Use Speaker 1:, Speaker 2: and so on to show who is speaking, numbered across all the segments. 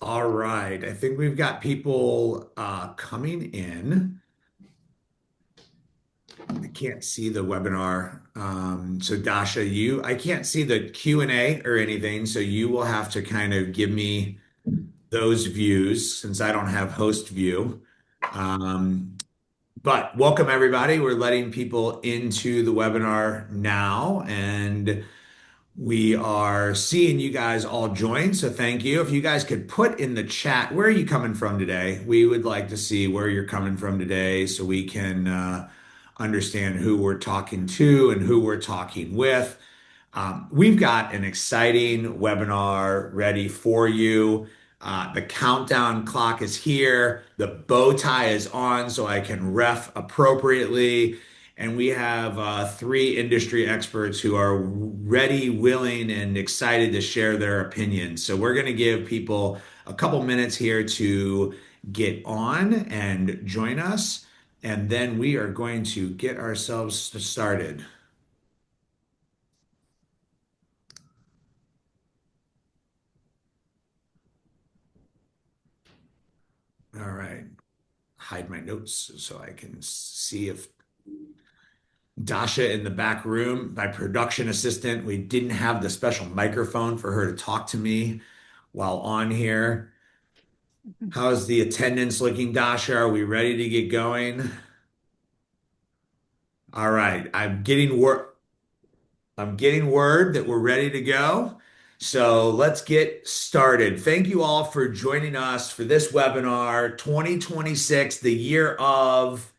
Speaker 1: All right. I think we've got people coming in. I can't see the webinar. So Dasha, I can't see the Q&A or anything. So you will have to kind of give me those views since I don't have host view. Um, but welcome everybody. We're letting people into the webinar now, and we are seeing you guys all join, so thank you. If you guys could put in the chat, where are you coming from today? We would like to see where you're coming from today so we can understand who we're talking to and who we're talking with. We've got an exciting webinar ready for you. The countdown clock is here. The bow tie is on so I can ref appropriately. And we have three industry experts who are ready, willing, and excited to share their opinions. So we're going to give people a couple minutes here to get on and join us. And then we are going to get ourselves started. All right. Hide my notes so I can see if Dasha in the back room, my production assistant, we didn't have the special microphone for her to talk to me while on here. How's the attendance looking, Dasha? Are we ready to get going? All right. I'm getting word that we're ready to go. So let's get started. Thank you all for joining us for this webinar, 2026, the year of.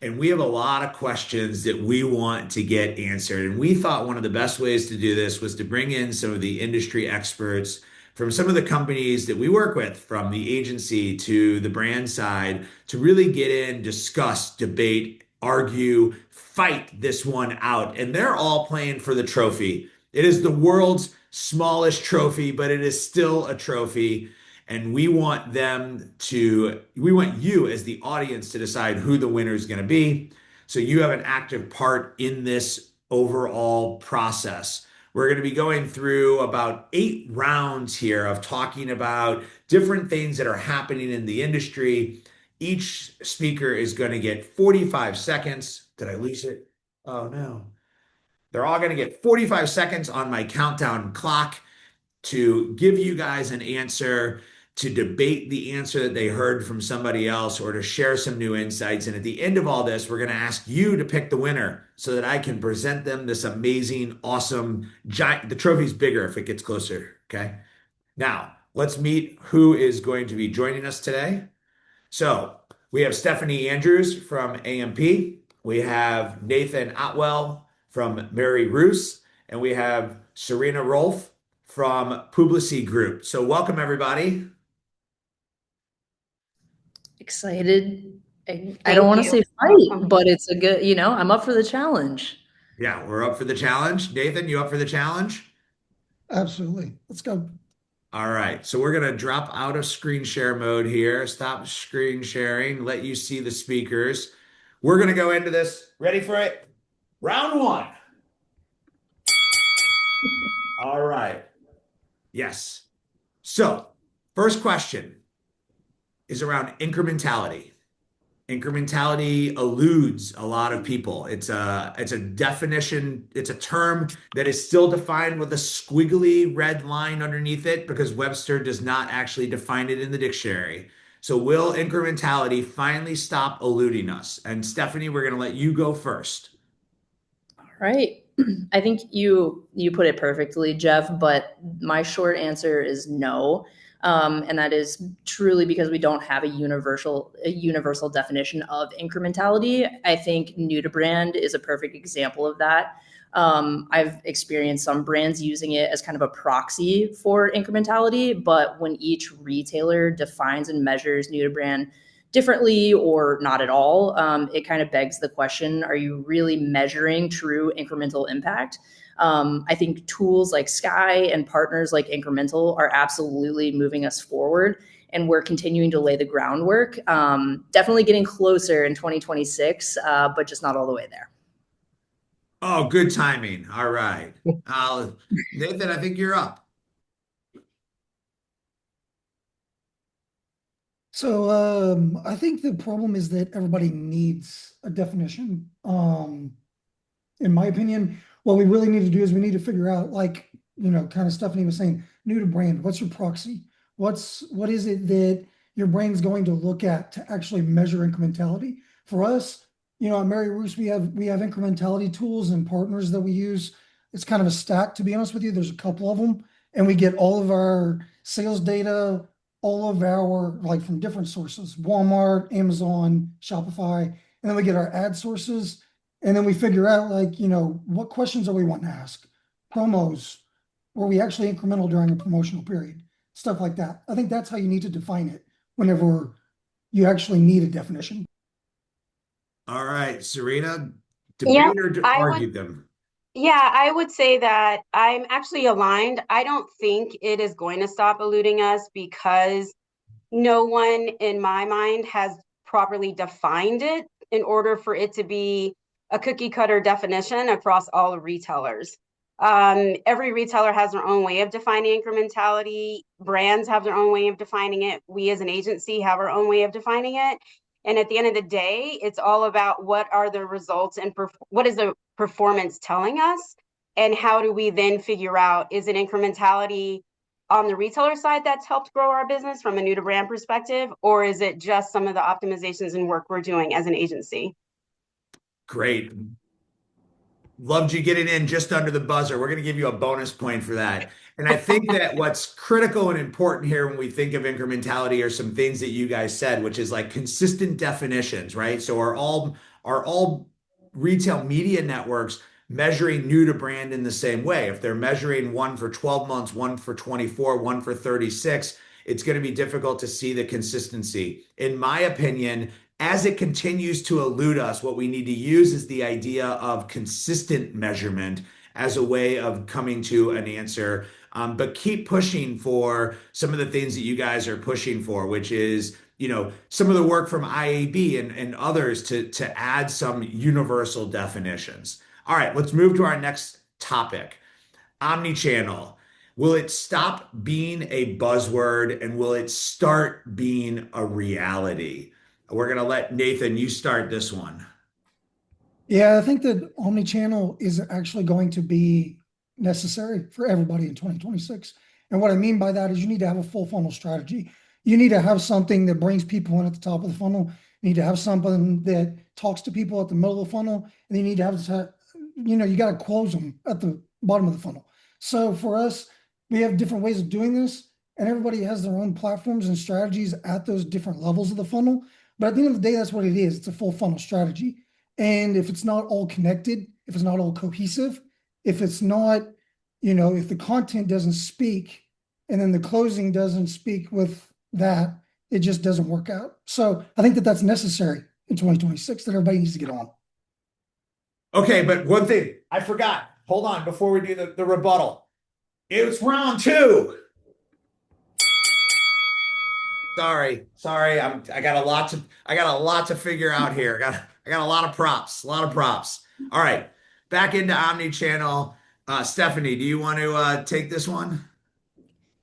Speaker 1: And we have a lot of questions that we want to get answered. And we thought one of the best ways to do this was to bring in some of the industry experts from some of the companies that we work with, from the agency to the brand side, to really get in, discuss, debate, argue, fight this one out. And they're all playing for the trophy. It is the world's smallest trophy, but it is still a trophy. And we want you as the audience to decide who the winner is going to be. So you have an active part in this overall process. We're going to be going through about 8 rounds here of talking about different things that are happening in the industry. Each speaker is going to get 45 seconds. Did I lose it? Oh no. They're all going to get 45 seconds on my countdown clock to give you guys an answer, to debate the answer that they heard from somebody else, or to share some new insights. And at the end of all this, we're going to ask you to pick the winner so that I can present them this amazing, awesome giant. The trophy's bigger if it gets closer. Okay. Now, let's meet who is going to be joining us today. So we have Stephanie Andrews from AMP. We have Nathan Otwell from Mary Roos, and we have Serena Rolfe from Publicis Group. So welcome everybody.
Speaker 2: Excited. I
Speaker 3: Thank
Speaker 2: don't want to
Speaker 3: you.
Speaker 2: say fight, but it's a good, I'm up for the challenge.
Speaker 1: Yeah, we're up for the challenge. Nathan, you up for the challenge?
Speaker 4: Absolutely. Let's go.
Speaker 1: All right, so we're gonna drop out of screen share mode here. Stop screen sharing, let you see the speakers. We're gonna go into this. Ready for it? Round one. All right. Yes. So, first question is around incrementality. Incrementality eludes a lot of people. It's a definition, it's a term that is still defined with a squiggly red line underneath it because Webster does not actually define it in the dictionary. So will incrementality finally stop eluding us? And Stephanie, we're going to let you go first.
Speaker 2: All right. I think you put it perfectly, Jeff, but my short answer is no. And that is truly because we don't have a universal definition of incrementality. I think new to brand is a perfect example of that. I've experienced some brands using it as kind of a proxy for incrementality, but when each retailer defines and measures new to brand differently or not at all, it kind of begs the question, are you really measuring true incremental impact? I think tools like Skai and partners like Incremental are absolutely moving us forward, and we're continuing to lay the groundwork. Definitely getting closer in 2026, but just not all the way there.
Speaker 1: Oh, good timing. All right. Nathan, I think you're up.
Speaker 4: So I think the problem is that everybody needs a definition. In my opinion, what we really need to do is we need to figure out, like, kind of Stephanie was saying, new to brand. What's your proxy? What is it that your brain's going to look at to actually measure incrementality? For us, at Mary Roos, we have incrementality tools and partners that we use. It's kind of a stack, to be honest with you. There's a couple of them, and we get all of our sales data, all of our, like, from different sources: Walmart, Amazon, Shopify, and then we get our ad sources, and then we figure out, like, what questions are we wanting to ask? Promos, were we actually incremental during a promotional period? Stuff like that. I think that's how you need to define it whenever you actually need a definition.
Speaker 1: All right, Serena,
Speaker 3: Yeah,
Speaker 1: debate or
Speaker 3: I would,
Speaker 1: argue them?
Speaker 3: yeah, I would say that I'm actually aligned. I don't think it is going to stop eluding us because no one in my mind has properly defined it in order for it to be a cookie cutter definition across all retailers. Every retailer has their own way of defining incrementality. Brands have their own way of defining it. We as an agency have our own way of defining it. And at the end of the day, it's all about what are the results and what is the performance telling us? And how do we then figure out, is it incrementality on the retailer side that's helped grow our business from a new to brand perspective, or is it just some of the optimizations and work we're doing as an agency?
Speaker 1: Great. Loved you getting in just under the buzzer. We're going to give you a bonus point for that. And I think that what's critical and important here when we think of incrementality are some things that you guys said, which is like consistent definitions, right? So are all retail media networks measuring new to brand in the same way? If they're measuring one for 12 months, one for 24, one for 36, it's going to be difficult to see the consistency. In my opinion, as it continues to elude us, what we need to use is the idea of consistent measurement as a way of coming to an answer. But keep pushing for some of the things that you guys are pushing for, which is, some of the work from IAB and others to add some universal definitions. All right, let's move to our next topic. Omnichannel. Will it stop being a buzzword and will it start being a reality? We're going to let Nathan, you start this one.
Speaker 4: Yeah, I think that omnichannel is actually going to be necessary for everybody in 2026. And what I mean by that is you need to have a full funnel strategy. You need to have something that brings people in at the top of the funnel. You need to have something that talks to people at the middle of the funnel. And you need to have, you got to close them at the bottom of the funnel. So for us, we have different ways of doing this, and everybody has their own platforms and strategies at those different levels of the funnel. But at the end of the day, that's what it is. It's a full funnel strategy. And if it's not all connected, if it's not all cohesive, if it's not, if the content doesn't speak and then the closing doesn't speak with that, it just doesn't work out. So I think that that's necessary in 2026, that everybody needs to get on.
Speaker 1: Okay, but one thing I forgot. Hold on before we do the rebuttal. It's round two. Sorry. I got a lot to figure out here. I got a lot of props. All right, back into Omnichannel. Stephanie, do you want to take this one?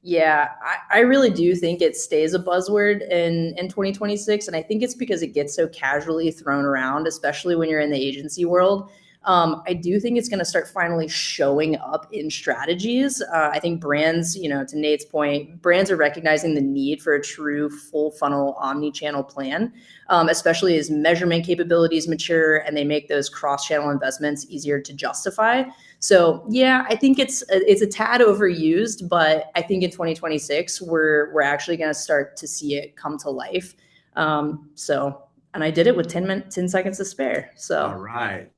Speaker 2: Yeah, I really do think it stays a buzzword in 2026. And I think it's because it gets so casually thrown around, especially when you're in the agency world. I do think it's going to start finally showing up in strategies. I think brands, to Nate's point, brands are recognizing the need for a true full funnel omni-channel plan, especially as measurement capabilities mature and they make those cross-channel investments easier to justify. So yeah, I think it's a tad overused, but I think in 2026 we're actually going to start to see it come to life. And I did it with 10 seconds to spare. So
Speaker 1: all right.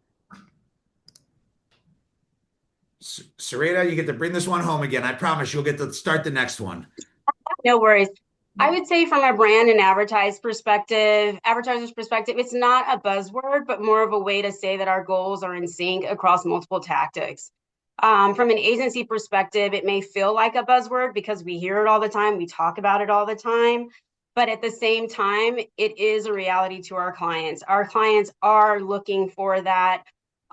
Speaker 1: Serena, you get to bring this one home again. I promise you'll get to start the next one.
Speaker 3: No worries. I would say from a brand and advertiser's perspective, it's not a buzzword, but more of a way to say that our goals are in sync across multiple tactics. From an agency perspective, it may feel like a buzzword because we hear it all the time, we talk about it all the time, but at the same time, it is a reality to our clients. Our clients are looking for that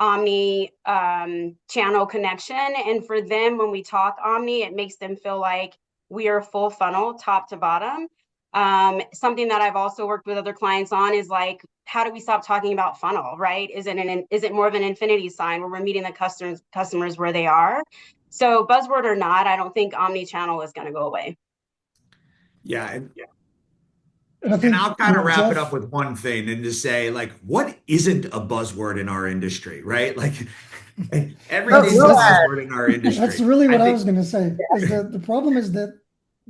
Speaker 3: omni channel connection, and for them, when we talk omni, it makes them feel like we are full funnel, top to bottom. Something that I've also worked with other clients on is like, how do we stop talking about funnel, right? Is it more of an infinity sign where we're meeting the customers where they are? So buzzword or not, I don't think omni-channel is going to go away.
Speaker 1: Yeah.
Speaker 4: And I
Speaker 1: And
Speaker 4: think,
Speaker 1: I'll kind of wrap it up
Speaker 4: Jeff,
Speaker 1: with one thing and just say, like, what isn't a buzzword in our industry, right? Like,
Speaker 4: that's
Speaker 1: everything's a
Speaker 4: that's
Speaker 1: buzzword in our
Speaker 4: that's
Speaker 1: industry.
Speaker 4: really
Speaker 1: I
Speaker 4: what I
Speaker 1: think,
Speaker 4: was gonna say, is that the problem is that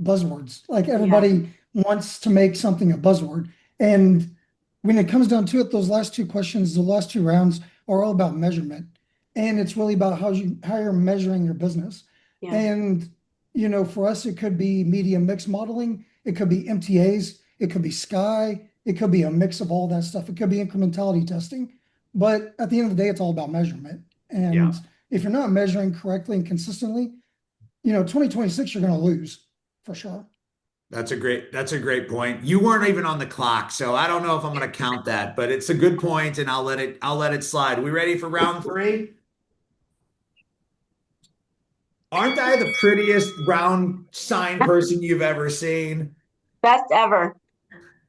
Speaker 4: buzzwords, like
Speaker 3: Yeah,
Speaker 4: everybody wants to make something a buzzword. And when it comes down to it, those last two questions, the last two rounds are all about measurement. And it's really about how you're measuring your business.
Speaker 3: yeah.
Speaker 4: And for us, it could be media mix modeling, it could be MTAs, it could be Sky, it could be a mix of all that stuff. It could be incrementality testing. But at the end of the day, it's all about measurement.
Speaker 1: yeah,
Speaker 4: And if you're not measuring correctly and consistently, 2026, you're going to lose for sure.
Speaker 1: that's a great point. You weren't even on the clock, so I don't know if I'm going to count that, but it's a good point, and I'll let it slide. We ready for round three? Aren't I the prettiest round sign person you've ever seen?
Speaker 3: Best ever.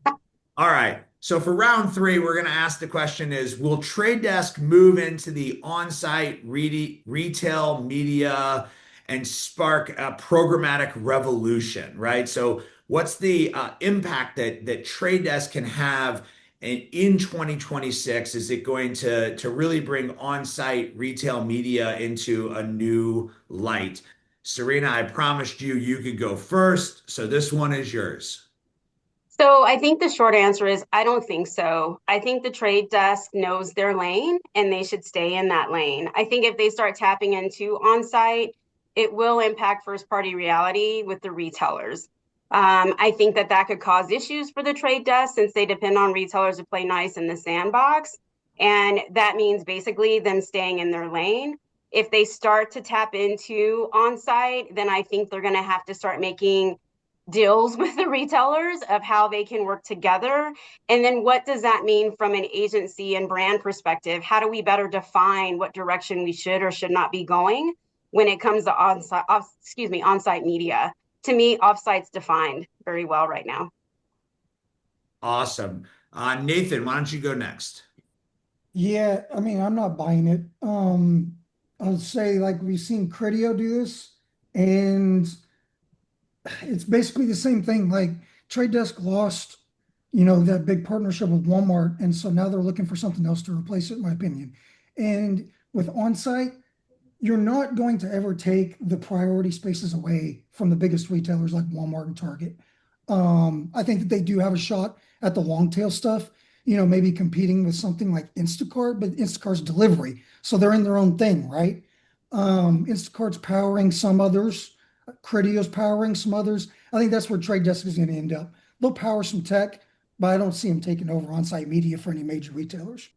Speaker 1: All right. So for round three, we're going to ask the question is, will Trade Desk move into the on-site retail media and spark a programmatic revolution, right? So what's the impact that Trade Desk can have in 2026? Is it going to really bring on-site retail media into a new light? Serena, I promised you could go first, so this one is yours.
Speaker 3: So I think the short answer is I don't think so. I think the trade desk knows their lane and they should stay in that lane. I think if they start tapping into on-site, it will impact first-party reality with the retailers. I think that could cause issues for the trade desk since they depend on retailers to play nice in the sandbox. And that means basically them staying in their lane. If they start to tap into on-site, then I think they're going to have to start making deals with the retailers of how they can work together. And then what does that mean from an agency and brand perspective? How do we better define what direction we should or should not be going when it comes to on-site media? To me, offsite's defined very well right now.
Speaker 1: Awesome. Nathan, why don't you go next?
Speaker 4: Yeah, I mean, I'm not buying it. I'll say like we've seen Criteo do this, and it's basically the same thing. Like Trade Desk lost, that big partnership with Walmart, and so now they're looking for something else to replace it, in my opinion. And with onsite, you're not going to ever take the priority spaces away from the biggest retailers like Walmart and Target. I think that they do have a shot at the long tail stuff, maybe competing with something like Instacart, but Instacart's delivery. So they're in their own thing, right? Instacart's powering some others, Criteo's powering some others. I think that's where Trade Desk is going to end up. They'll power some tech, but I don't see them taking over on-site media for any major retailers.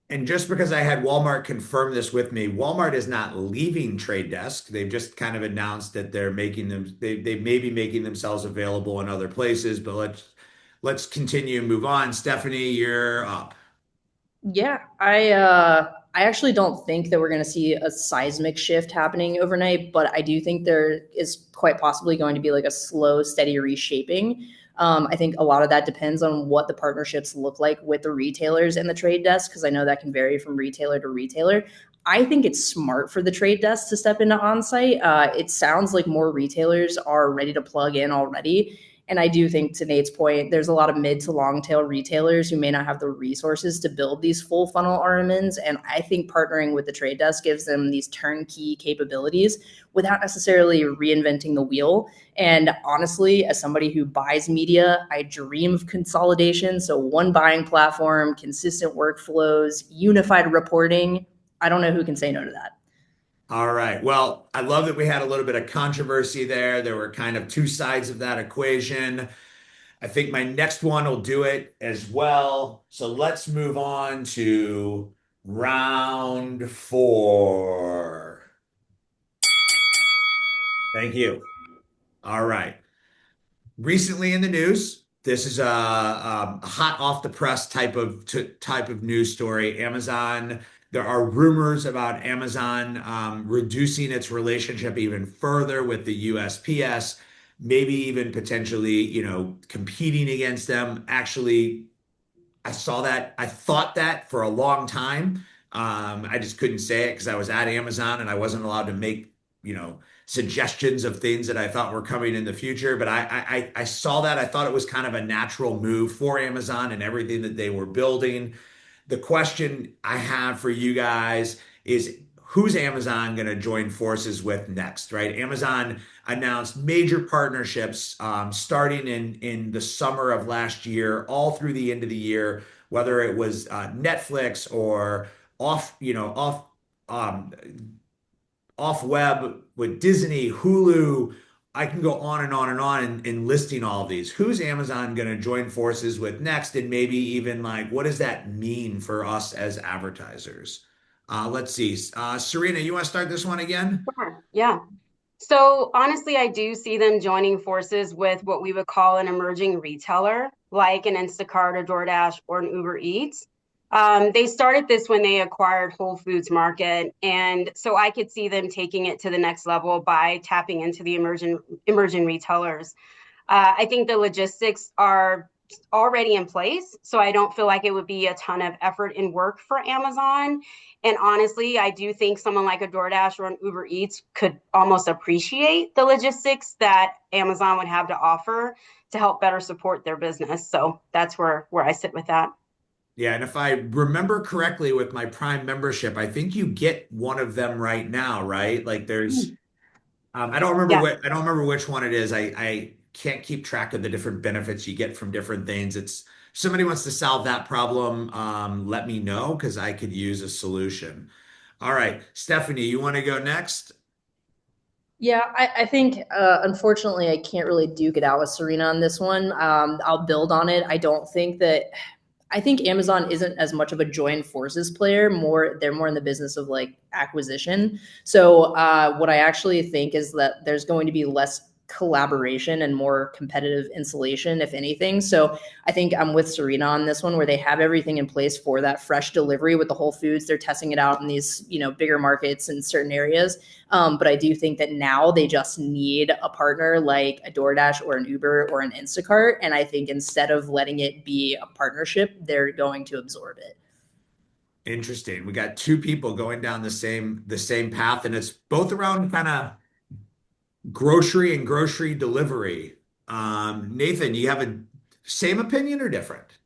Speaker 1: And just because I had Walmart confirm this with me, Walmart is not leaving Trade Desk. They've just kind of announced that they may be making themselves available in other places, but let's continue and move on. Stephanie, you're up.
Speaker 2: Yeah, I actually don't think that we're going to see a seismic shift happening overnight, but I do think there is quite possibly going to be like a slow, steady reshaping. I think a lot of that depends on what the partnerships look like with the retailers and the trade desk, because I know that can vary from retailer to retailer. I think it's smart for the trade desk to step into onsite. It sounds like more retailers are ready to plug in already. And I do think, to Nate's point, there's a lot of mid to long tail retailers who may not have the resources to build these full funnel RMNs. And I think partnering with the trade desk gives them these turnkey capabilities without necessarily reinventing the wheel. And honestly, as somebody who buys media, I dream of consolidation. So one buying platform, consistent workflows, unified reporting. I don't know who can say no to that.
Speaker 1: All right. Well, I love that we had a little bit of controversy there. There were kind of two sides of that equation. I think my next one will do it as well. So let's move on to round four. Thank you. All right. Recently in the news, this is a hot off the press type of news story. Amazon, there are rumors about Amazon reducing its relationship even further with the USPS. maybe even potentially, competing against them. Actually, I saw that. I thought that for a long time. I just couldn't say it because I was at Amazon and I wasn't allowed to make, suggestions of things that I thought were coming in the future. But I saw that. I thought it was kind of a natural move for Amazon and everything that they were building. The question I have for you guys is who's Amazon going to join forces with next, right? Amazon announced major partnerships starting in the summer of last year, all through the end of the year, whether it was Netflix or off, um, off web with Disney, Hulu. I can go on and on and on in listing all of these. Who's Amazon going to join forces with next? And maybe even like, what does that mean for us as advertisers? Let's see. Serena, you want to start this one again?
Speaker 3: Sure. Yeah. So honestly, I do see them joining forces with what we would call an emerging retailer, like an Instacart or DoorDash or an Uber Eats. They started this when they acquired Whole Foods Market, and so I could see them taking it to the next level by tapping into the emerging retailers. I think the logistics are already in place, so I don't feel like it would be a ton of effort and work for Amazon. And honestly, I do think someone like a DoorDash or an Uber Eats could almost appreciate the logistics that Amazon would have to offer to help better support their business. So that's where I sit with that.
Speaker 1: Yeah, and if I remember correctly with my Prime membership, I think you get one of them right now, right? Like there's
Speaker 3: Yeah.
Speaker 1: I don't remember which one it is. I can't keep track of the different benefits you get from different things. It's if somebody wants to solve that problem, let me know because I could use a solution. All right, Stephanie, you want to go next?
Speaker 2: Yeah, I think unfortunately I can't really duke it out with Serena on this one. I'll build on it. I think Amazon isn't as much of a join forces player. They're more in the business of like acquisition. So what I actually think is that there's going to be less collaboration and more competitive insulation, if anything. So I think I'm with Serena on this one, where they have everything in place for that fresh delivery with the Whole Foods. They're testing it out in these bigger markets in certain areas. But I do think that now they just need a partner like a DoorDash or an Uber or an Instacart. And I think instead of letting it be a partnership, they're going to absorb it.
Speaker 1: Interesting. We got two people going down the same path, and it's both around kind of grocery and grocery delivery. Nathan, you have a same opinion or different?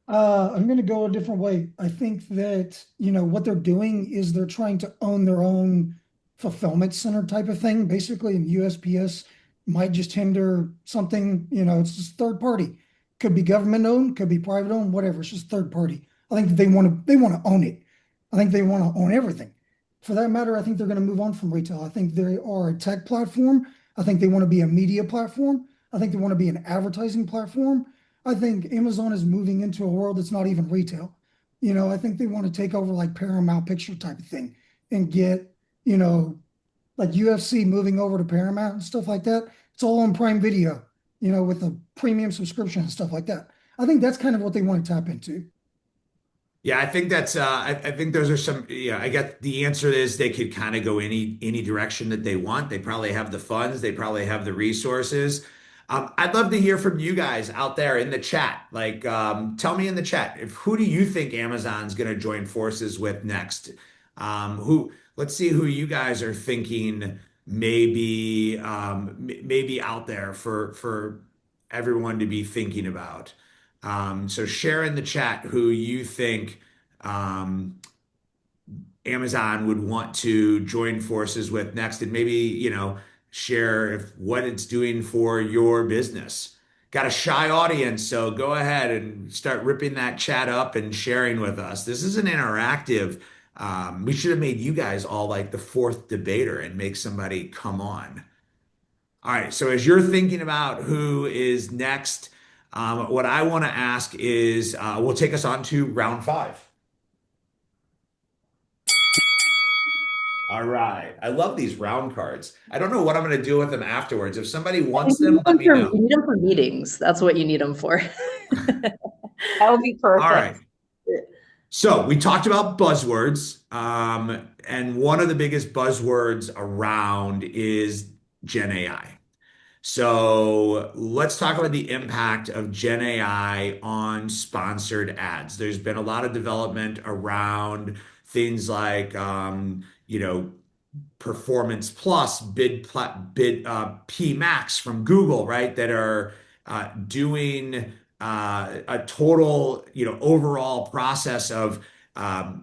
Speaker 4: I'm going to go a different way. I think that, what they're doing is they're trying to own their own fulfillment center type of thing. Basically, and USPS might just hinder something, it's just third party. Could be government owned, could be private owned, whatever. It's just third party. I think that they want to own it. I think they want to own everything. For that matter, I think they're going to move on from retail. I think they are a tech platform. I think they want to be a media platform. I think they want to be an advertising platform. I think Amazon is moving into a world that's not even retail. I think they want to take over like Paramount Picture type of thing and get, you know, like UFC moving over to Paramount and stuff like that. It's all on Prime Video, with a premium subscription and stuff like that. I think that's kind of what they want to tap into.
Speaker 1: Yeah, I think that's I think those are some yeah, I get the answer is they could kind of go any direction that they want. They probably have the funds, they probably have the resources. I'd love to hear from you guys out there in the chat. Like tell me in the chat if who do you think Amazon's going to join forces with next? Who let's see who you guys are thinking maybe out there for everyone to be thinking about. So share in the chat who you think um, Amazon would want to join forces with next, and maybe, share if what it's doing for your business. Got a shy audience, so go ahead and start ripping that chat up and sharing with us. This is an interactive. We should have made you guys all like the fourth debater and make somebody come on. All right. So as you're thinking about who is next, what I want to ask is, we'll take us on to round five. All right. I love these round cards. I don't know what I'm going to do with them afterwards. If somebody wants them, let me know.
Speaker 2: You need them for meetings. That's what you need them for.
Speaker 3: That would be
Speaker 1: All right.
Speaker 3: perfect.
Speaker 1: So we talked about buzzwords, and one of the biggest buzzwords around is Gen AI. So let's talk about the impact of Gen AI on sponsored ads. There's been a lot of development around things like, Performance Plus, P Max from Google, right? That are doing a total, overall process of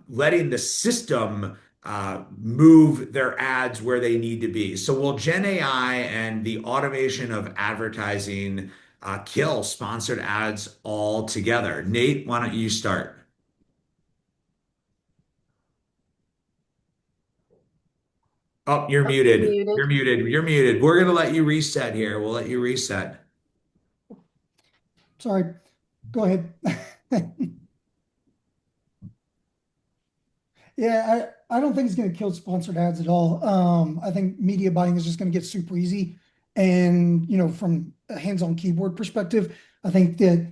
Speaker 1: letting the system move their ads where they need to be. So will Gen AI and the automation of advertising kill sponsored ads altogether? Nate, why don't you start? Oh, you're
Speaker 3: Oh, you're
Speaker 1: muted.
Speaker 3: muted.
Speaker 1: You're muted. You're muted. We're gonna let you reset here. We'll let you reset.
Speaker 4: Sorry, go ahead. Yeah, I don't think it's going to kill sponsored ads at all. I think media buying is just going to get super easy. And, from a hands-on keyboard perspective, I think that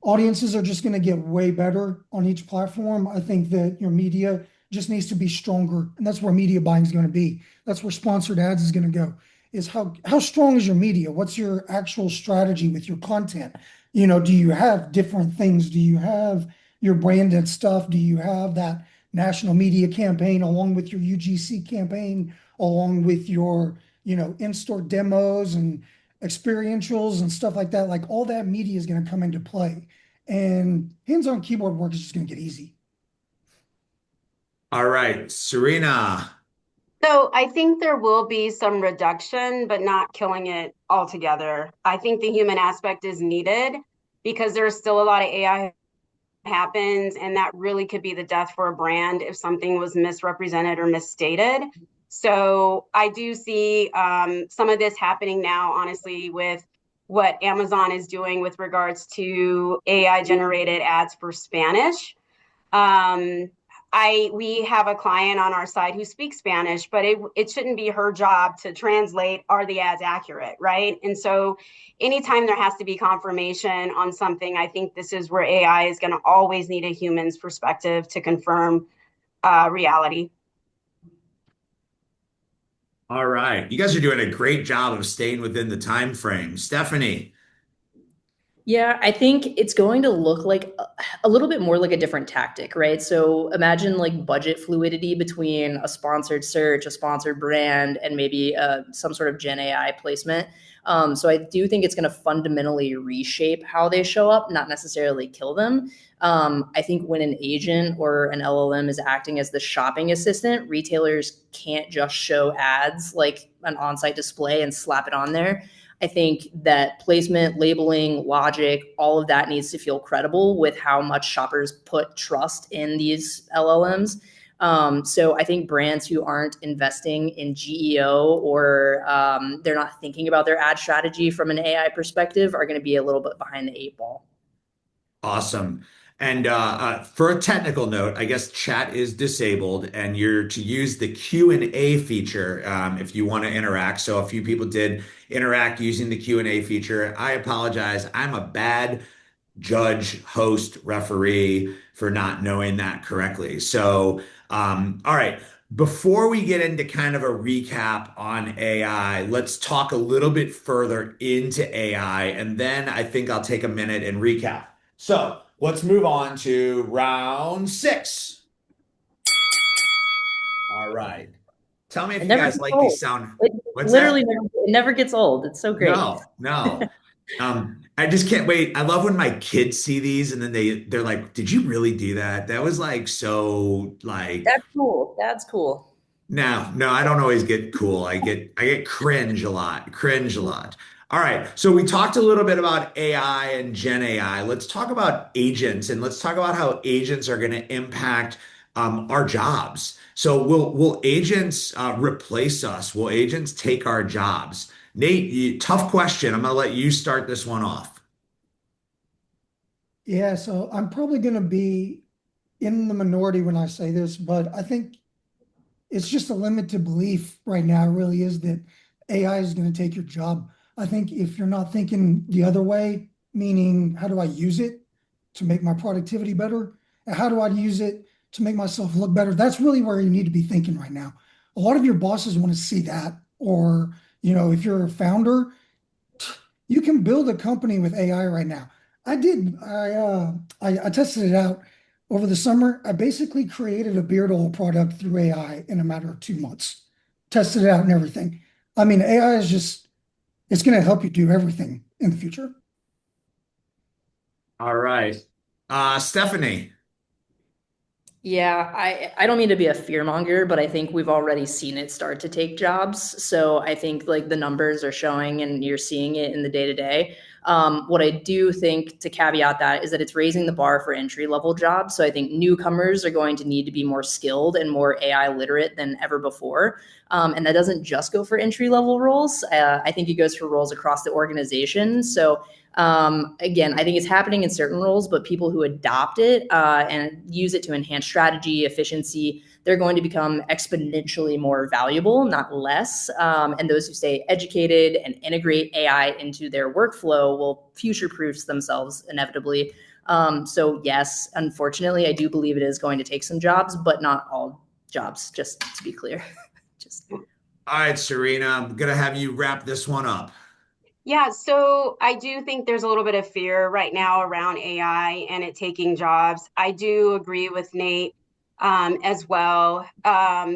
Speaker 4: audiences are just going to get way better on each platform. I think that your media just needs to be stronger, and that's where media buying is going to be. That's where sponsored ads is going to go. Is how strong is your media? What's your actual strategy with your content? Do you have different things? Do you have your branded stuff? Do you have that national media campaign along with your UGC campaign, along with your, in-store demos and experientials and stuff like that? Like all that media is going to come into play. And hands-on keyboard work is just going to get easy.
Speaker 1: All right, Serena.
Speaker 3: So I think there will be some reduction, but not killing it altogether. I think the human aspect is needed because there's still a lot of AI happens, and that really could be the death for a brand if something was misrepresented or misstated. So I do see some of this happening now, honestly, with what Amazon is doing with regards to AI generated ads for Spanish. Um, we have a client on our side who speaks Spanish, but it shouldn't be her job to translate, are the ads accurate, right? And so anytime there has to be confirmation on something, I think this is where AI is going to always need a human's perspective to confirm reality.
Speaker 1: All right. You guys are doing a great job of staying within the time frame. Stephanie.
Speaker 2: Yeah, I think it's going to look like a little bit more like a different tactic, right? So imagine like budget fluidity between a sponsored search, a sponsored brand, and maybe some sort of Gen AI placement. So I do think it's going to fundamentally reshape how they show up, not necessarily kill them. I think when an agent or an LLM is acting as the shopping assistant, retailers can't just show ads like an on-site display and slap it on there. I think that placement, labeling, logic, all of that needs to feel credible with how much shoppers put trust in these LLMs. So I think brands who aren't investing in GEO or they're not thinking about their ad strategy from an AI perspective are going to be a little bit behind the eight ball.
Speaker 1: Awesome. And for a technical note, I guess chat is disabled, and you're to use the Q&A feature if you want to interact. So a few people did interact using the Q&A feature. I apologize. I'm a bad judge, host, referee for not knowing that correctly. So, all right. Before we get into kind of a recap on AI, let's talk a little bit further into AI, and then I think I'll take a minute and recap. So let's move on to round six. All right. Tell me if
Speaker 2: It
Speaker 1: you
Speaker 2: never
Speaker 1: guys
Speaker 2: gets
Speaker 1: like these
Speaker 2: old.
Speaker 1: sound.
Speaker 2: It
Speaker 1: What's
Speaker 2: literally
Speaker 1: that?
Speaker 2: never gets old. It's so great.
Speaker 1: No, no. I just can't wait. I love when my kids see these and then they're like, "Did you really do that?" That was like so like
Speaker 2: That's cool. That's cool.
Speaker 1: no, no, I don't always get cool. I get cringe a lot. Cringe a lot. All right. So we talked a little bit about AI and Gen AI. Let's talk about agents and let's talk about how agents are going to impact our jobs. So will agents replace us? Will agents take our jobs? Nate, tough question. I'm going to let you start this one off.
Speaker 4: Yeah, so I'm probably going to be in the minority when I say this, but I think it's just a limited belief right now. It really is that AI is going to take your job. I think if you're not thinking the other way, meaning how do I use it to make my productivity better? And how do I use it to make myself look better? That's really where you need to be thinking right now. A lot of your bosses want to see that. Or, if you're a founder, You can build a company with AI right now. I did. I tested it out over the summer. I basically created a beard oil product through AI in a matter of 2 months. Tested it out and everything. I mean, AI is just it's going to help you do everything in the future.
Speaker 1: All right. Stephanie.
Speaker 2: Yeah, I don't mean to be a fearmonger, but I think we've already seen it start to take jobs. So I think like the numbers are showing and you're seeing it in the day to day. What I do think to caveat that is that it's raising the bar for entry level jobs. So I think newcomers are going to need to be more skilled and more AI literate than ever before. And that doesn't just go for entry level roles. I think it goes for roles across the organization. So again, I think it's happening in certain roles, but people who adopt it and use it to enhance strategy, efficiency, they're going to become exponentially more valuable, not less. And those who stay educated and integrate AI into their workflow will future-proof themselves inevitably. So yes, unfortunately, I do believe it is going to take some jobs, but not all jobs, just to be clear. just
Speaker 1: All right, Serena, I'm gonna have you wrap this one up.
Speaker 3: Yeah, so I do think there's a little bit of fear right now around AI and it taking jobs. I do agree with Nate as well,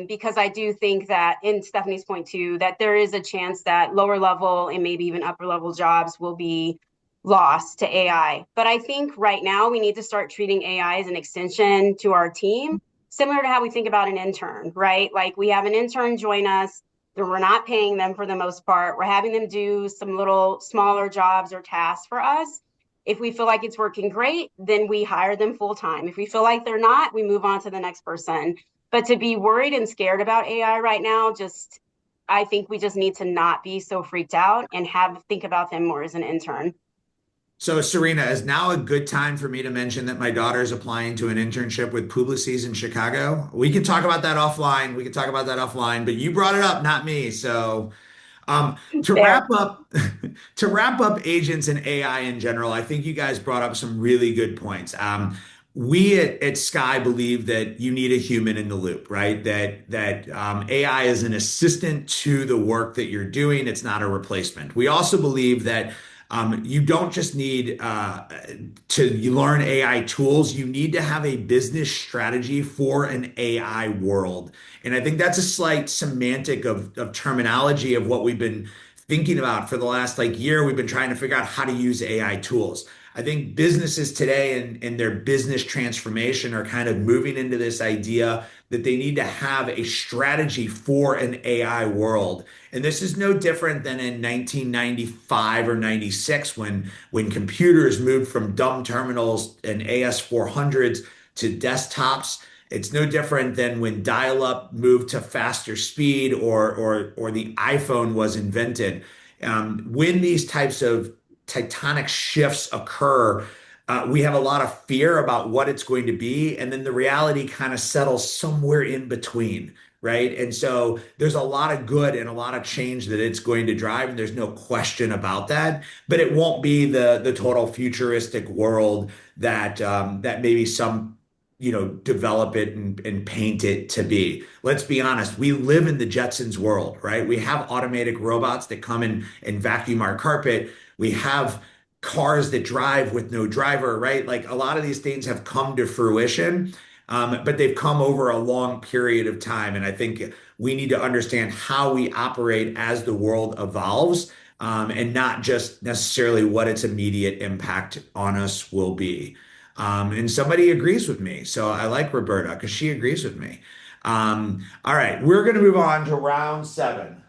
Speaker 3: because I do think that, in Stephanie's point too, that there is a chance that lower level and maybe even upper level jobs will be lost to AI. But I think right now we need to start treating AI as an extension to our team, similar to how we think about an intern, right? Like we have an intern join us, we're not paying them for the most part. We're having them do some little smaller jobs or tasks for us. If we feel like it's working great, then we hire them full time. If we feel like they're not, we move on to the next person. But to be worried and scared about AI right now, just I think we just need to not be so freaked out and think about them more as an intern.
Speaker 1: So, Serena, is now a good time for me to mention that my daughter is applying to an internship with Publicis in Chicago? We can talk about that offline. We can talk about that offline, but you brought it up, not me. So, to
Speaker 3: There.
Speaker 1: wrap up, to wrap up agents and AI in general, I think you guys brought up some really good points. We at Skai believe that you need a human in the loop, right? That AI is an assistant to the work that you're doing. It's not a replacement. We also believe that you don't just need to learn AI tools. You need to have a business strategy for an AI world. And I think that's a slight semantic of terminology of what we've been thinking about for the last like year. We've been trying to figure out how to use AI tools. I think businesses today and their business transformation are kind of moving into this idea that they need to have a strategy for an AI world. And this is no different than in 1995 or 96 when computers moved from dumb terminals and AS400s to desktops. It's no different than when dial-up moved to faster speed or the iPhone was invented. When these types of tectonic shifts occur, we have a lot of fear about what it's going to be, and then the reality kind of settles somewhere in between, right? And so there's a lot of good and a lot of change that it's going to drive, and there's no question about that. But it won't be the total futuristic world that maybe some develop it and paint it to be. Let's be honest, we live in the Jetsons world, right? We have automatic robots that come in and vacuum our carpet. We have cars that drive with no driver, right? Like a lot of these things have come to fruition, but they've come over a long period of time. And I think we need to understand how we operate as the world evolves, and not just necessarily what its immediate impact on us will be. And somebody agrees with me. So I like Roberta because she agrees with me. All right, we're going to move on to round seven.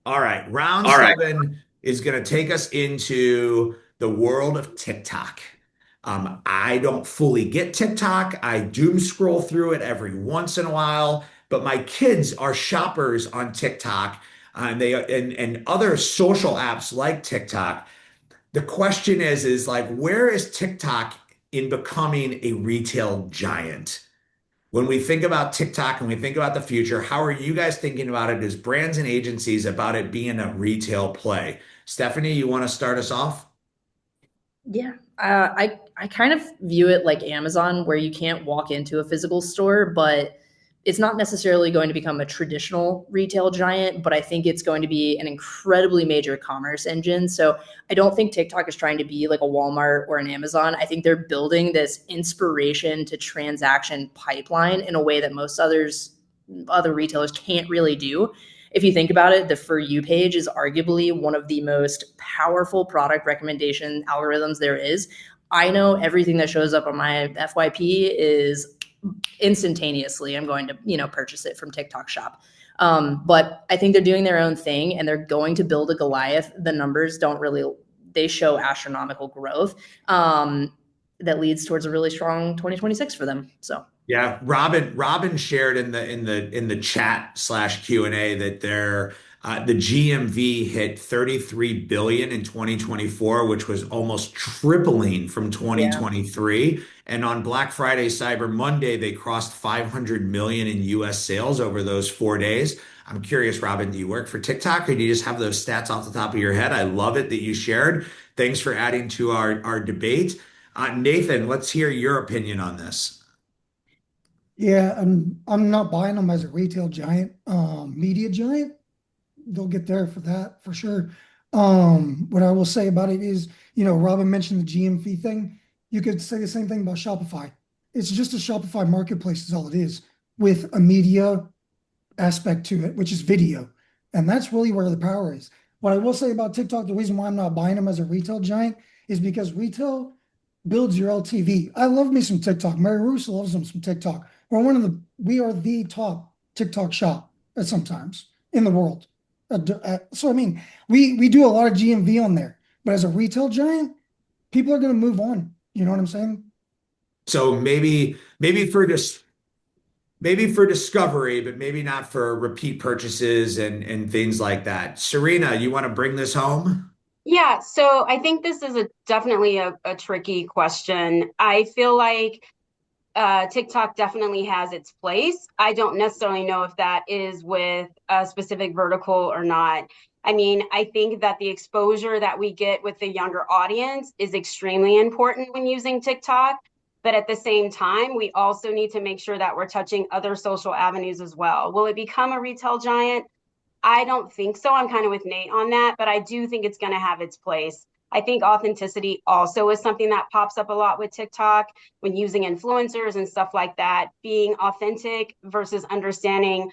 Speaker 1: All right, round
Speaker 5: All right.
Speaker 1: seven is going to take us into the world of TikTok. I don't fully get TikTok. I doom scroll through it every once in a while, but my kids are shoppers on TikTok, and other social apps like TikTok. The question is like, where is TikTok in becoming a retail giant? When we think about TikTok and we think about the future, how are you guys thinking about it as brands and agencies about it being a retail play? Stephanie, you want to start us off?
Speaker 2: Yeah, I kind of view it like Amazon, where you can't walk into a physical store, but it's not necessarily going to become a traditional retail giant, but I think it's going to be an incredibly major commerce engine. So I don't think TikTok is trying to be like a Walmart or an Amazon. I think they're building this inspiration to transaction pipeline in a way that most other retailers can't really do. If you think about it, the For You page is arguably one of the most powerful product recommendation algorithms there is. I know everything that shows up on my FYP is instantaneously I'm going to, purchase it from TikTok Shop. But I think they're doing their own thing and they're going to build a Goliath. The numbers don't really, they show astronomical growth that leads towards a really strong 2026 for them. So
Speaker 1: Yeah, Robin shared in the chat slash Q&A that the GMV hit 33 billion in 2024, which was almost tripling from
Speaker 2: yeah.
Speaker 1: 2023. And on Black Friday, Cyber Monday, they crossed 500 million in US sales over those 4 days. I'm curious, Robin, do you work for TikTok or do you just have those stats off the top of your head? I love it that you shared. Thanks for adding to our debate. Nathan, let's hear your opinion on this.
Speaker 4: Yeah, I'm not buying them as a retail giant, media giant. They'll get there for that for sure. What I will say about it is, Robin mentioned the GMV thing. You could say the same thing about Shopify. It's just a Shopify marketplace is all it is with a media aspect to it, which is video. And that's really where the power is. What I will say about TikTok, the reason why I'm not buying them as a retail giant is because retail builds your LTV. I love me some TikTok. Mary Russo loves them some TikTok. We are the top TikTok shop at sometimes in the world. So I mean, we do a lot of GMV on there, but as a retail giant, people are going to move on. You know what I'm saying?
Speaker 1: So maybe for discovery, but maybe not for repeat purchases and things like that. Serena, you want to bring this home?
Speaker 3: Yeah, so I think this is definitely a tricky question. I feel like TikTok definitely has its place. I don't necessarily know if that is with a specific vertical or not. I mean, I think that the exposure that we get with the younger audience is extremely important when using TikTok. But at the same time, we also need to make sure that we're touching other social avenues as well. Will it become a retail giant? I don't think so. I'm kind of with Nate on that, but I do think it's going to have its place. I think authenticity also is something that pops up a lot with TikTok when using influencers and stuff like that. Being authentic versus understanding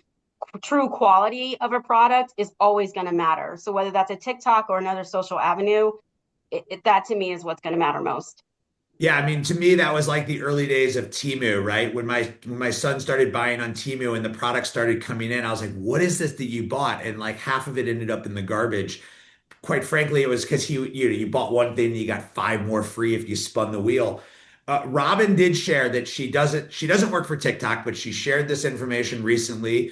Speaker 3: true quality of a product is always going to matter. So whether that's a TikTok or another social avenue, that to me is what's going to matter most.
Speaker 1: Yeah, I mean, to me, that was like the early days of Temu, right? When my son started buying on Temu and the product started coming in, I was like, "What is this that you bought?" And like half of it ended up in the garbage. Quite frankly, it was because you bought one thing and you got five more free if you spun the wheel. Robin did share that she doesn't work for TikTok, but she shared this information recently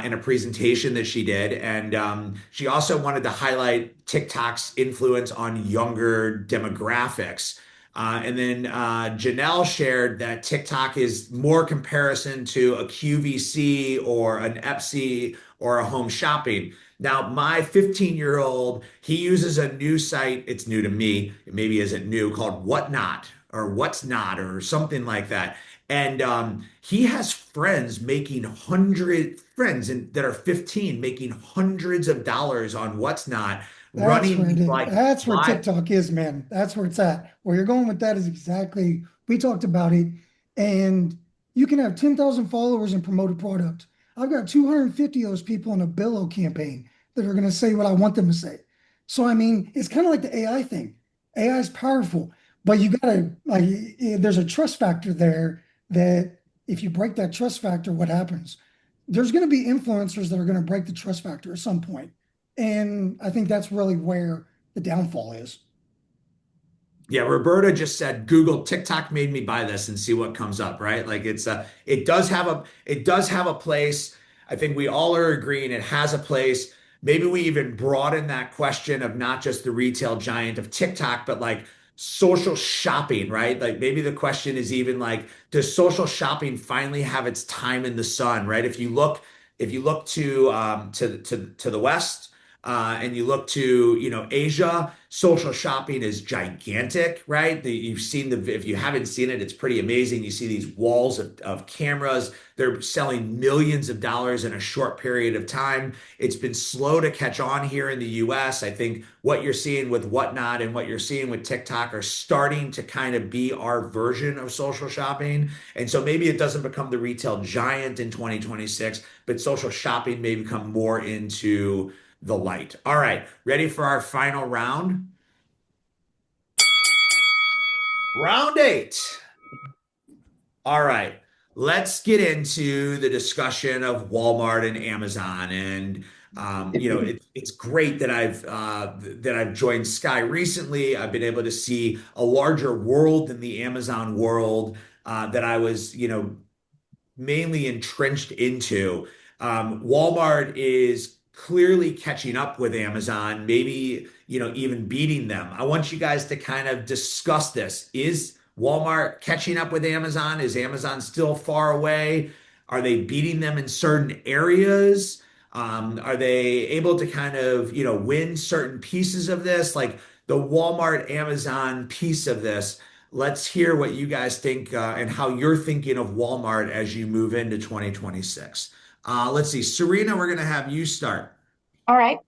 Speaker 1: in a presentation that she did, and she also wanted to highlight TikTok's influence on younger demographics. And then Janelle shared that TikTok is more comparison to a QVC or an Etsy or a home shopping. Now, my 15-year-old, he uses a new site. It's new to me. It maybe isn't new, called Whatnot or What's Not or something like that. And he has friends making that are 15 making hundreds of dollars on What's Not, running like
Speaker 4: That's where
Speaker 1: live.
Speaker 4: TikTok is, man. That's where it's at. Where you're going with that is exactly, we talked about it, and you can have 10,000 followers and promote a product. I've got 250 of those people in a Billo campaign that are going to say what I want them to say. So, I mean, it's kind of like the AI thing. AI is powerful, but you got to, like, there's a trust factor there that if you break that trust factor, what happens? There's going to be influencers that are going to break the trust factor at some point. And I think that's really where the downfall is.
Speaker 1: Yeah, Roberta just said Google TikTok made me buy this and see what comes up, right? Like it does have a place. I think we all are agreeing it has a place. Maybe we even broaden that question of not just the retail giant of TikTok, but like social shopping, right? Like maybe the question is even like, does social shopping finally have its time in the sun, right? If you look to the west, and you look to, Asia, social shopping is gigantic, right? You've seen if you haven't seen it, it's pretty amazing. You see these walls of cameras. They're selling millions of dollars in a short period of time. It's been slow to catch on here in the US. I think what you're seeing with Whatnot and what you're seeing with TikTok are starting to kind of be our version of social shopping. And so maybe it doesn't become the retail giant in 2026, but social shopping may become more into the light. All right, ready for our final round? Round 8. All right, let's get into the discussion of Walmart and Amazon. And it's great that I've joined Skai recently. I've been able to see a larger world than the Amazon world that I was, mainly entrenched into. Walmart is clearly catching up with Amazon, maybe, even beating them. I want you guys to kind of discuss this. Is Walmart catching up with Amazon? Is Amazon still far away? Are they beating them in certain areas? Are they able to kind of, win certain pieces of this? Like the Walmart Amazon piece of this. Let's hear what you guys think and how you're thinking of Walmart as you move into 2026. Let's see, Serena, we're going to have you start.
Speaker 3: All right.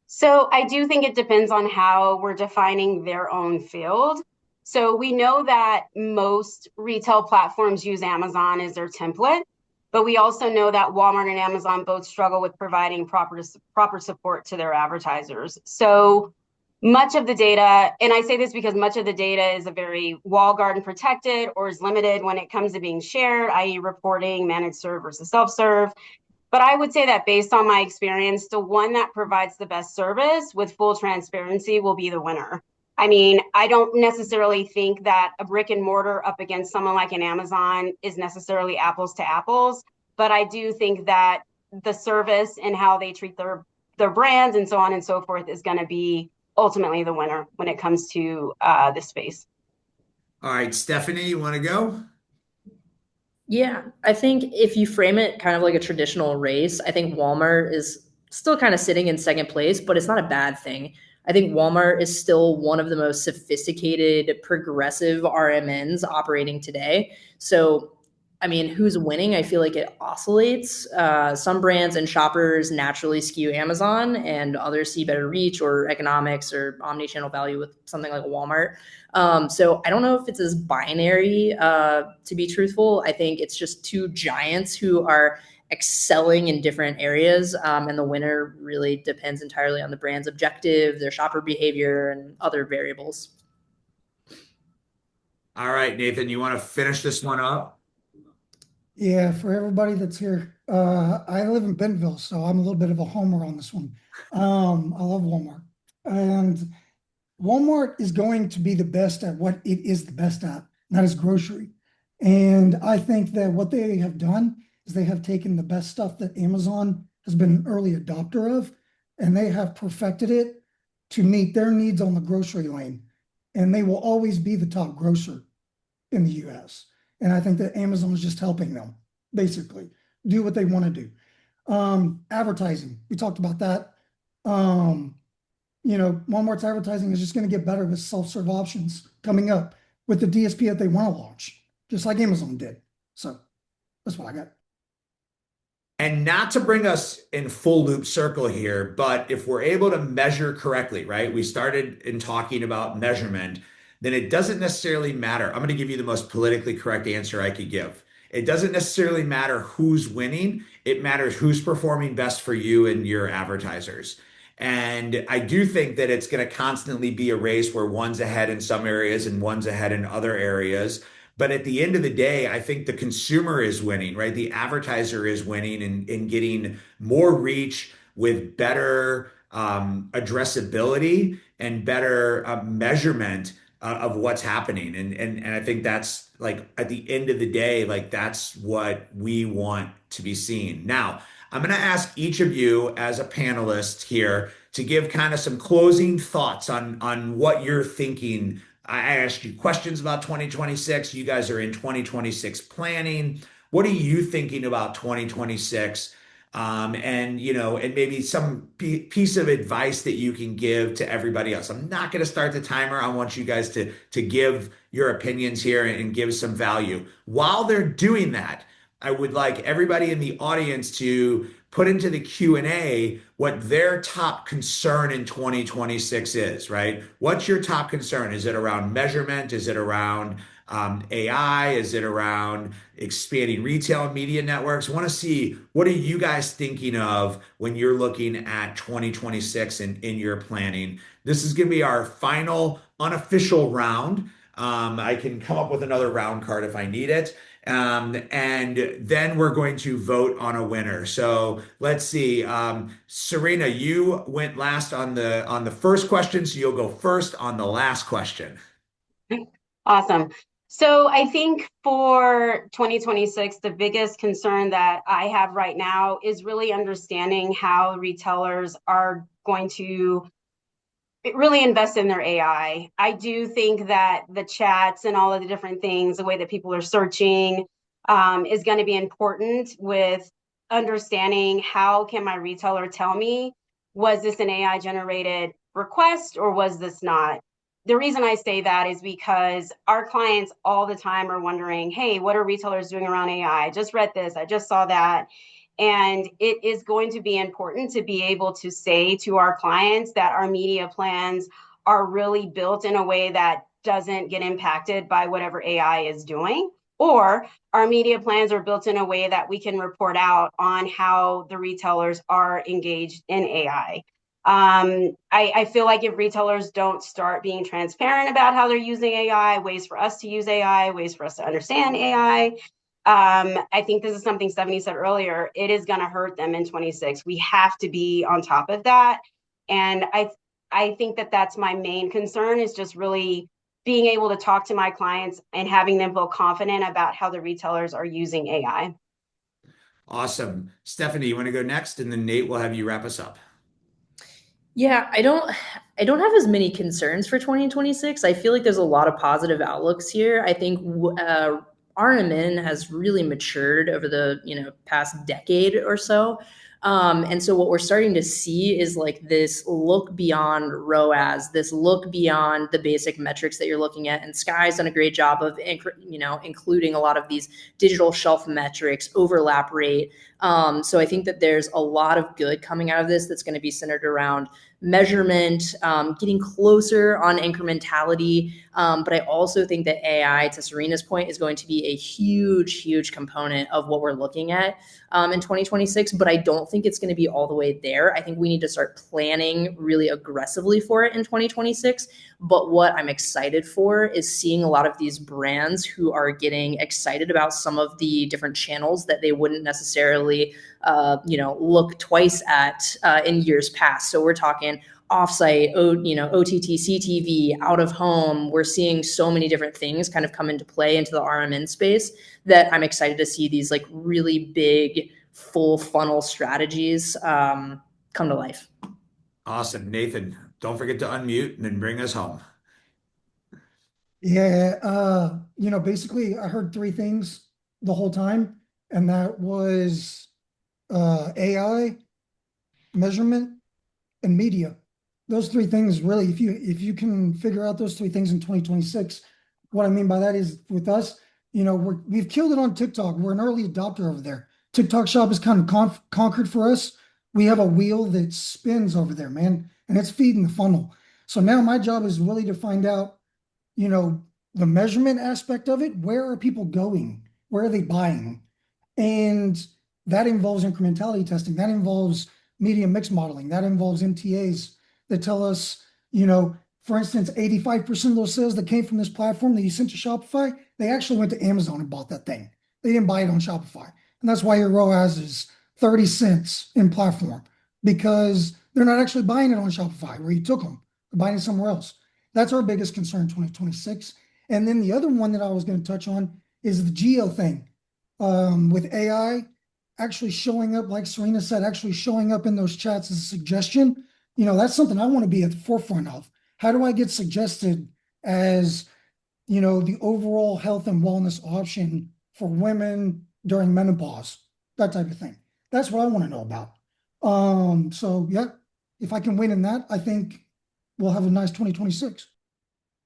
Speaker 3: So I do think it depends on how we're defining their own field. So we know that most retail platforms use Amazon as their template, but we also know that Walmart and Amazon both struggle with providing proper support to their advertisers. So much of the data, and I say this because much of the data is a very walled garden protected or is limited when it comes to being shared, i.e. reporting, managed serve versus self-serve. But I would say that based on my experience, the one that provides the best service with full transparency will be the winner. I mean, I don't necessarily think that a brick and mortar up against someone like an Amazon is necessarily apples to apples, but I do think that the service and how they treat their brands and so on and so forth is going to be ultimately the winner when it comes to this space.
Speaker 1: All right, Stephanie, you want to go?
Speaker 2: Yeah, I think if you frame it kind of like a traditional race, I think Walmart is still kind of sitting in second place, but it's not a bad thing. I think Walmart is still one of the most sophisticated, progressive RMNs operating today. So, I mean, who's winning? I feel like it oscillates. Some brands and shoppers naturally skew Amazon, and others see better reach or economics or omnichannel value with something like Walmart. So I don't know if it's as binary, to be truthful. I think it's just two giants who are excelling in different areas. And the winner really depends entirely on the brand's objective, their shopper behavior, and other variables.
Speaker 1: All right, Nathan, you want to finish this one up?
Speaker 4: Yeah, for everybody that's here, I live in Bentonville, so I'm a little bit of a homer on this one. I love Walmart, and Walmart is going to be the best at what it is the best at, and that is grocery. And I think that what they have done is they have taken the best stuff that Amazon has been an early adopter of, and they have perfected it to meet their needs on the grocery lane. And they will always be the top grocer in the US. And I think that Amazon is just helping them basically do what they want to do. Advertising, we talked about that. Walmart's advertising is just going to get better with self-serve options coming up with the DSP that they want to launch, just like Amazon did. So that's what I got.
Speaker 1: And not to bring us in full loop circle here, but if we're able to measure correctly, right? We started in talking about measurement, then it doesn't necessarily matter. I'm going to give you the most politically correct answer I could give. It doesn't necessarily matter who's winning. It matters who's performing best for you and your advertisers. And I do think that it's going to constantly be a race where one's ahead in some areas and one's ahead in other areas. But at the end of the day, I think the consumer is winning, right? The advertiser is winning and getting more reach with better addressability and better measurement of what's happening. And I think that's like at the end of the day, like that's what we want to be seeing. Now, I'm going to ask each of you as a panelist here to give kind of some closing thoughts on what you're thinking. I asked you questions about 2026. You guys are in 2026 planning. What are you thinking about 2026? And and maybe some piece of advice that you can give to everybody else. I'm not going to start the timer. I want you guys to give your opinions here and give some value. While they're doing that, I would like everybody in the audience to put into the Q&A what their top concern in 2026 is, right? What's your top concern? Is it around measurement? Is it around AI? Is it around expanding retail and media networks? I want to see, what are you guys thinking of when you're looking at 2026 in your planning? This is going to be our final unofficial round. I can come up with another round card if I need it. And then we're going to vote on a winner. So let's see. Serena, you went last on the first question, so you'll go first on the last question.
Speaker 3: Awesome. So I think for 2026, the biggest concern that I have right now is really understanding how retailers are going to really invest in their AI. I do think that the chats and all of the different things, the way that people are searching, is going to be important with understanding how can my retailer tell me, was this an AI generated request or was this not? The reason I say that is because our clients all the time are wondering, hey, what are retailers doing around AI? I just read this, I just saw that. And it is going to be important to be able to say to our clients that our media plans are really built in a way that doesn't get impacted by whatever AI is doing, or our media plans are built in a way that we can report out on how the retailers are engaged in AI. I feel like if retailers don't start being transparent about how they're using AI, ways for us to use AI, ways for us to understand AI, I think this is something Stephanie said earlier. It is going to hurt them in 26. We have to be on top of that. And I think that that's my main concern, is just really being able to talk to my clients and having them feel confident about how the retailers are using AI.
Speaker 1: Awesome. Stephanie, you want to go next? And then Nate will have you wrap us up.
Speaker 2: Yeah, I don't have as many concerns for 2026. I feel like there's a lot of positive outlooks here. I think RMN has really matured over the past decade or so. And so what we're starting to see is like this look beyond ROAS, this look beyond the basic metrics that you're looking at. And Skai's done a great job of including a lot of these digital shelf metrics, overlap rate. So I think that there's a lot of good coming out of this that's going to be centered around measurement, getting closer on incrementality. But I also think that AI, to Serena's point, is going to be a huge, huge component of what we're looking at in 2026. But I don't think it's going to be all the way there. I think we need to start planning really aggressively for it in 2026. But what I'm excited for is seeing a lot of these brands who are getting excited about some of the different channels that they wouldn't necessarily look twice at in years past. So we're talking offsite, OTT, CTV, out of home. We're seeing so many different things kind of come into play into the RMN space that I'm excited to see these like really big full funnel strategies come to life.
Speaker 1: Awesome. Nathan, don't forget to unmute and then bring us home.
Speaker 4: Yeah, basically I heard three things the whole time, and that was AI, measurement, and media. Those three things really, if you can figure out those three things in 2026, what I mean by that is with us, we've killed it on TikTok. We're an early adopter over there. TikTok Shop is kind of conquered for us. We have a wheel that spins over there, man, and it's feeding the funnel. So now my job is really to find out, the measurement aspect of it. Where are people going? Where are they buying? And that involves incrementality testing. That involves media mix modeling. That involves MTAs that tell us, for instance, 85% of those sales that came from this platform that you sent to Shopify, they actually went to Amazon and bought that thing. They didn't buy it on Shopify. And that's why your ROAS is 30 cents in platform, because they're not actually buying it on Shopify where you took them. They're buying it somewhere else. That's our biggest concern in 2026. And then the other one that I was going to touch on is the geo thing. With AI actually showing up, like Serena said, actually showing up in those chats as a suggestion, that's something I want to be at the forefront of. How do I get suggested as, the overall health and wellness option for women during menopause, that type of thing? That's what I want to know about. So yeah, if I can win in that, I think we'll have a nice 2026.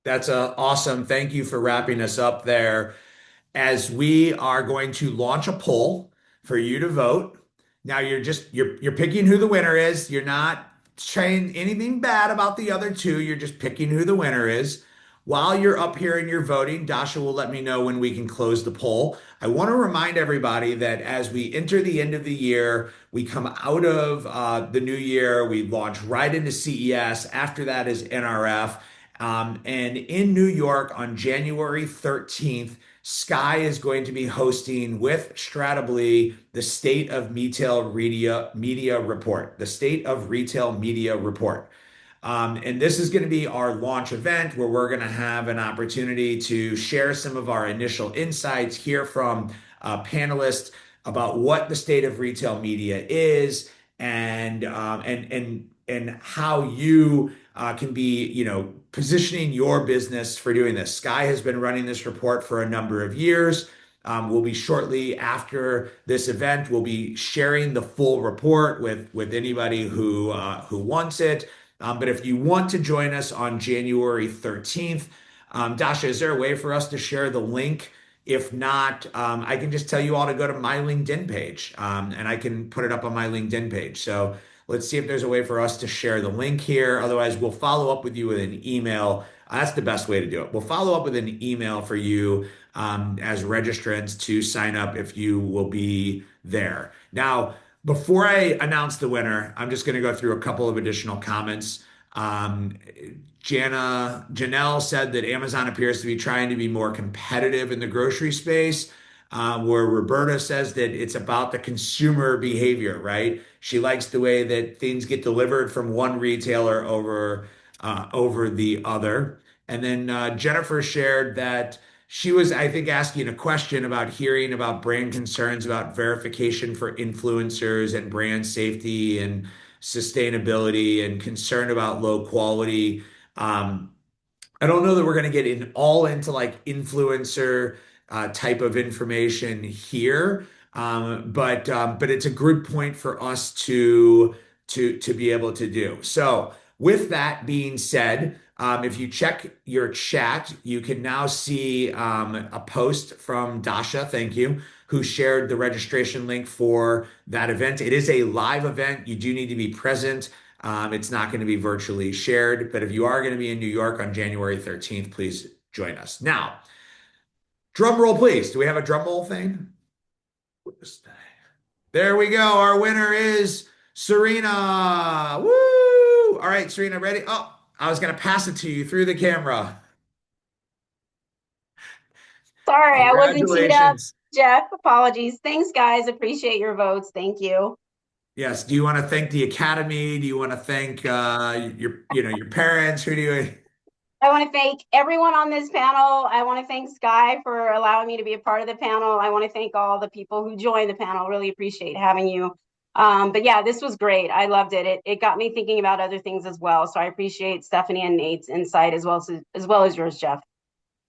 Speaker 1: That's awesome. Thank you for wrapping us up there. As we are going to launch a poll for you to vote. Now you're picking who the winner is. You're not saying anything bad about the other two. You're just picking who the winner is. While you're up here and you're voting, Dasha will let me know when we can close the poll. I want to remind everybody that as we enter the end of the year, we come out of the new year, we launch right into CES. After that is NRF. And in New York on January 13th, Skai is going to be hosting with Stratably the State of Retail Media Report, the State of Retail Media Report. And this is going to be our launch event where we're going to have an opportunity to share some of our initial insights, hear from panelists about what the state of retail media is, and how you can be, positioning your business for doing this. Skai has been running this report for a number of years. We'll be shortly after this event. We'll be sharing the full report with anybody who wants it. But if you want to join us on January 13th, Dasha, is there a way for us to share the link? If not, I can just tell you all to go to my LinkedIn page, and I can put it up on my LinkedIn page. So let's see if there's a way for us to share the link here. Otherwise, we'll follow up with you with an email. That's the best way to do it. We'll follow up with an email for you as registrants to sign up if you will be there. Now, before I announce the winner, I'm just going to go through a couple of additional comments. Um, Janelle said that Amazon appears to be trying to be more competitive in the grocery space, where Roberta says that it's about the consumer behavior, right? She likes the way that things get delivered from one retailer over the other. And then Jennifer shared that she was, I think, asking a question about hearing about brand concerns about verification for influencers and brand safety and sustainability and concern about low quality. Um, I don't know that we're going to get all into like influencer type of information here, but it's a good point for us to be able to do. So, with that being said, if you check your chat, you can now see a post from Dasha. Thank you. Who shared the registration link for that event? It is a live event. You do need to be present. It's not going to be virtually shared, but if you are going to be in New York on January 13th, please join us. Now, drum roll, please. Do we have a drum roll thing? There we go. Our winner is Serena. Woo! All right, Serena, ready? Oh, I was going to pass it to you through the camera.
Speaker 3: Sorry, I wasn't teed up.
Speaker 1: Congratulations.
Speaker 3: Jeff, apologies. Thanks, guys. Appreciate your votes. Thank you.
Speaker 1: Yes. Do you want to thank the Academy? Do you want to thank your parents? Who do you?
Speaker 3: I want to thank everyone on this panel. I want to thank Skai for allowing me to be a part of the panel. I want to thank all the people who joined the panel. Really appreciate having you. But yeah, this was great. I loved it. It got me thinking about other things as well. So I appreciate Stephanie and Nate's insight as well as yours, Jeff.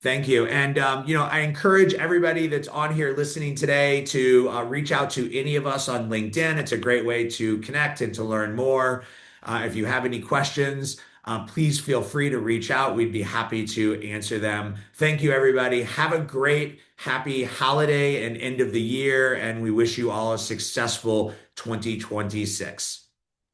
Speaker 1: Thank you. And, I encourage everybody that's on here listening today to reach out to any of us on LinkedIn. It's a great way to connect and to learn more. If you have any questions, please feel free to reach out. We'd be happy to answer them. Thank you, everybody. Have a great, happy holiday and end of the year. And we wish you all a successful 2026.